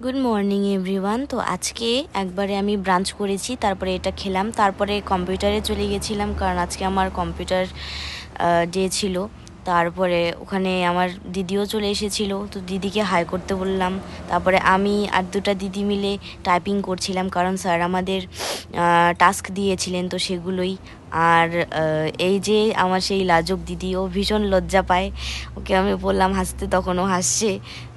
Good morning everyone. তো আজকে একবারে আমি ব্রাঞ্চ করেছি, তারপরে এটা খেলাম, তারপরে কম্পিউটারে চলে গেছিলাম কারণ আজকে আমার কম্পিউটার ডে ছিল। তারপরে ওখানে আমার দিদিও চলে এসেছিল, তো দিদিকে হাই করতে বললাম। তারপরে আমি আর দুটা দিদি মিলে টাইপিং করছিলাম কারণ স্যার আমাদের টাস্ক দিয়েছিলেন, তো সেগুলোই। আর এই যে আমার সেই লাজুক দিদি, ও ভীষণ লজ্জা পায়, ওকে আমি বললাম হাসতে, তখন ও হাসছে।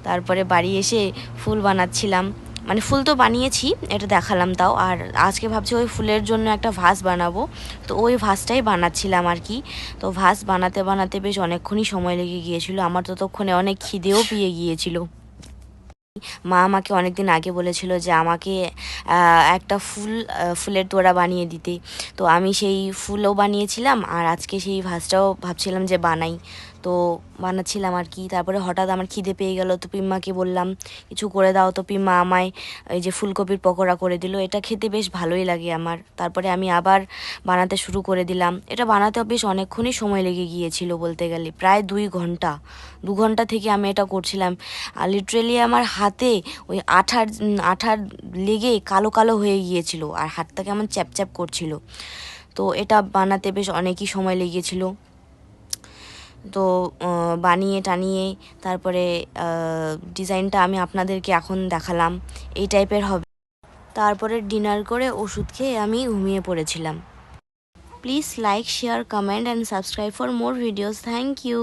তারপরে বাড়ি এসে ফুল বানাচ্ছিলাম, মানে ফুল তো বানিয়েছি, এটা দেখালাম তাও। আর আজকে ভাবছি ওই ফুলের জন্য একটা ভাস বানাবো, তো ওই ভাসটাই বানাচ্ছিলাম আর কি। তো ভাস বানাতে বানাতে বেশ অনেকক্ষণই সময় লেগে গিয়েছিল, আমার ততক্ষণে অনেক খিদেও পেয়ে গিয়েছিল। মা আমাকে অনেক দিন আগে বলেছিল যে আমাকে একটা ফুলের তোড়া বানিয়ে দিতে, তো আমি সেই ফুলও বানিয়েছিলাম আর আজকে সেই ভাসটাও ভাবছিলাম যে বানাই, তো বানাচ্ছিলাম আর কি। তারপরে হঠাৎ আমার খিদে পেয়ে গেল, তো পিম্মাকে বললাম কিছু করে দাও, তো পিম্মা আমায় এই যে ফুলকপির পকোড়া করে দিল, এটা খেতে বেশ ভালোই লাগে আমার। তারপরে আমি আবার বানাতে শুরু করে দিলাম। এটা বানাতেও বেশ অনেকক্ষণই সময় লেগে গিয়েছিল, বলতে গেলে প্রায় 2 ঘন্টা। 2 ঘন্টা থেকে আমি এটা করছিলাম, আর লিটারেলি আমার হাতে ওই আঠার লেগে কালো কালো হয়ে গিয়েছিল আর হাতটা কেমন চ্যাপচ্যাপ করছিল। তো এটা বানাতে বেশ অনেকই সময় লেগেছিল। তো বানিয়ে টানিয়ে তারপরে ডিজাইনটা আমি আপনাদেরকে এখন দেখালাম, এই টাইপের হবে। তারপরে ডিনার করে ওষুধ খেয়ে আমি ঘুমিয়ে পড়েছিলাম। Please like, share, comment and subscribe for more videos. Thank you.